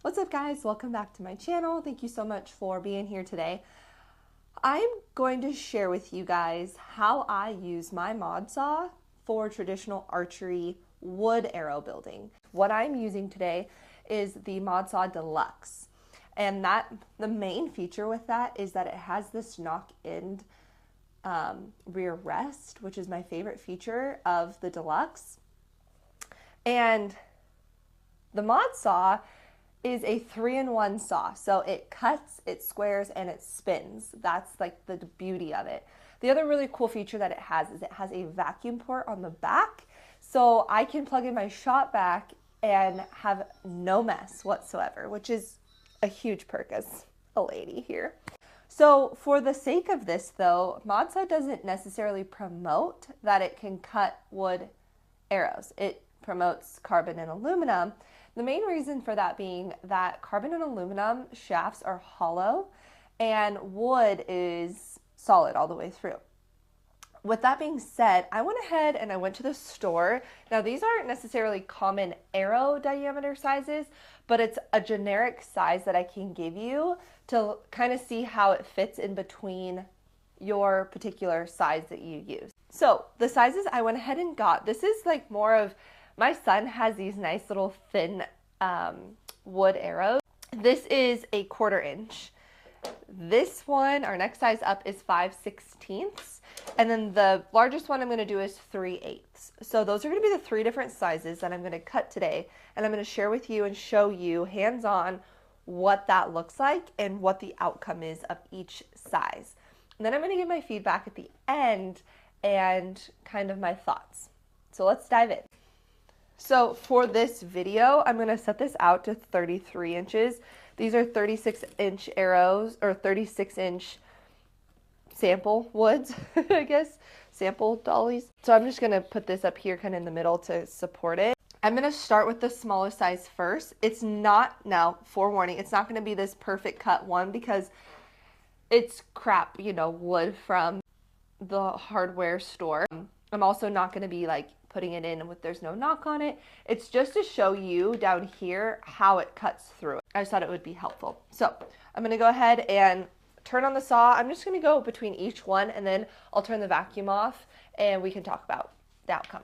What's up, guys? Welcome back to my channel. Thank you so much for being here today. I'm going to share with you guys how I use my ModSaw for traditional archery wood arrow building. What I'm using today is the ModSaw Deluxe, and the main feature with that is that it has this knock-end rear rest, which is my favorite feature of the Deluxe. And the ModSaw is a 3-in-1 saw. So it cuts, it squares, and it spins. That's like the beauty of it. The other really cool feature that it has is it has a vacuum port on the back. So I can plug in my shot back and have no mess whatsoever, which is a huge perk as a lady here. So for the sake of this though, ModSaw doesn't necessarily promote that it can cut wood arrows. It promotes carbon and aluminum. The main reason for that being that carbon and aluminum shafts are hollow and wood is solid all the way through. With that being said, I went ahead and I went to the store. Now these aren't necessarily common arrow diameter sizes, but it's a generic size that I can give you to kind of see how it fits in between your particular size that you use. So the sizes I went ahead and got, this is like more of, my son has these nice little thin wood arrows. This is a 1/4 inch. This one, our next size up, is 5/16. And then the largest one I'm going to do is 3/8. So those are going to be the 3 different sizes that I'm going to cut today. And I'm going to share with you and show you hands-on what that looks like and what the outcome is of each size. And then I'm going to give my feedback at the end and kind of my thoughts. So let's dive in. So for this video, I'm going to set this out to 33 inches. These are 36-inch arrows, or 36-inch sample woods, I guess, sample dollies. So I'm just going to put this up here kind of in the middle to support it. I'm going to start with the smallest size first. It's not, now forewarning, it's not going to be this perfect cut one because it's crap, wood from the hardware store. I'm also not going to be like putting it in with there's no knock on it. It's just to show you down here how it cuts through it. I just thought it would be helpful. So I'm going to go ahead and turn on the saw. I'm just going to go between each one and then I'll turn the vacuum off and we can talk about the outcome.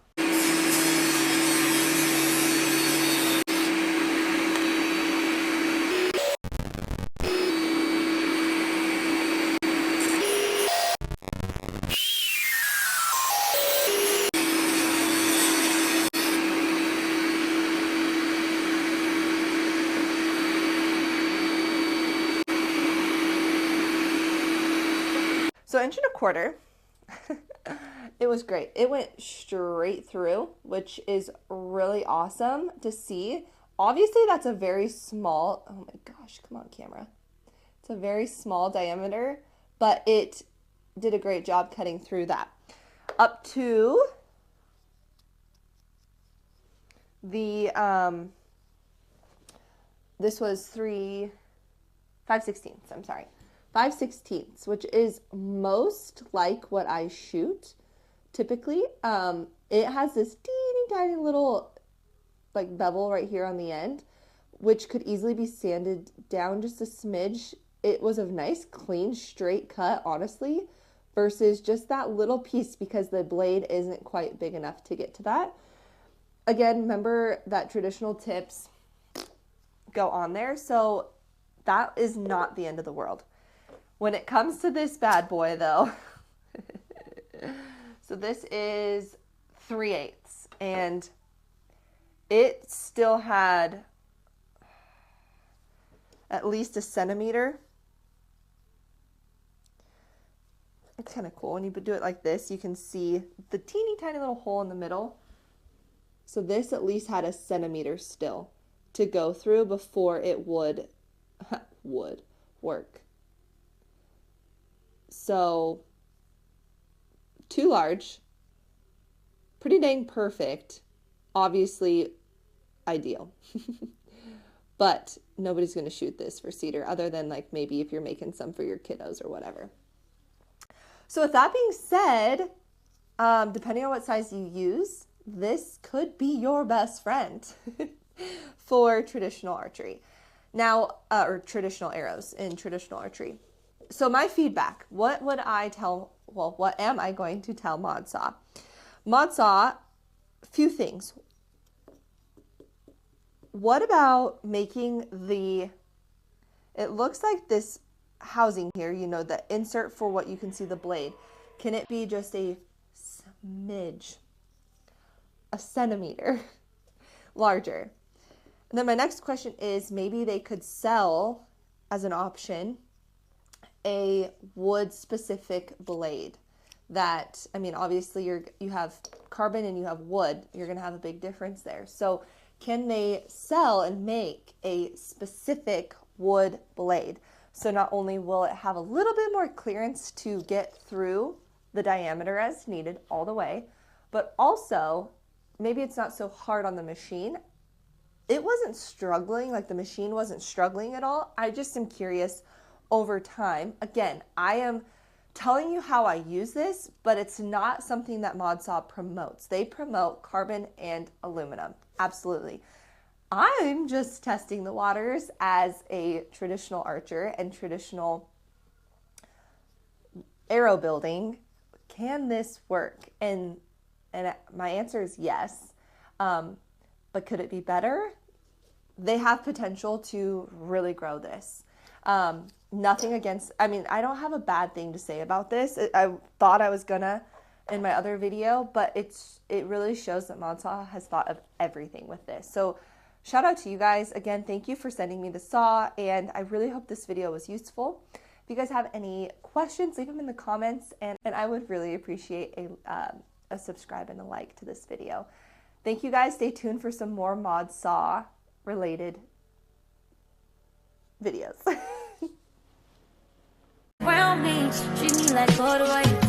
So 1.25 inches, it was great. It went straight through, which is really awesome to see. Obviously that's a very small, oh my gosh, come on camera. It's a very small diameter, but it did a great job cutting through that. Up to the, this was 5/16, I'm sorry. 5/16, which is most like what I shoot typically. It has this teeny tiny little like bevel right here on the end, which could easily be sanded down just a smidge. It was a nice, clean, straight cut, honestly, versus just that little piece because the blade isn't quite big enough to get to that. Again, remember that traditional tips go on there, so that is not the end of the world. When it comes to this bad boy though, so this is 3/8 and it still had at least a centimeter. It's kind of cool. When you do it like this, you can see the teeny tiny little hole in the middle. So this at least had a centimeter still to go through before it would work. So, too large, pretty dang perfect, obviously ideal. But nobody's going to shoot this for cedar other than like maybe if you're making some for your kiddos or whatever. So with that being said, depending on what size you use, this could be your best friend for traditional archery. Now, or traditional arrows in traditional archery. So my feedback, what am I going to tell ModSaw? ModSaw, few things. What about making it looks like this housing here, you know, the insert for what you can see the blade. Can it be just a smidge, a centimeter larger? And then my next question is, maybe they could sell as an option a wood specific blade that, I mean, obviously you have carbon and you have wood, you're going to have a big difference there. So can they sell and make a specific wood blade? So not only will it have a little bit more clearance to get through the diameter as needed all the way, but also maybe it's not so hard on the machine. It wasn't struggling, like the machine wasn't struggling at all. I just am curious over time. Again, I am telling you how I use this, but it's not something that ModSaw promotes. They promote carbon and aluminum, absolutely. I'm just testing the waters as a traditional archer and traditional arrow building. Can this work? And my answer is yes. But could it be better? They have potential to really grow this. Nothing against, I mean, I don't have a bad thing to say about this. I thought I was gonna in my other video, but it really shows that ModSaw has thought of everything with this. So shout out to you guys. Again, thank you for sending me the saw, and I really hope this video was useful. If you guys have any questions, leave them in the comments, and I would really appreciate a subscribe and a like to this video. Thank you guys. Stay tuned for some more ModSaw related videos. Treat me like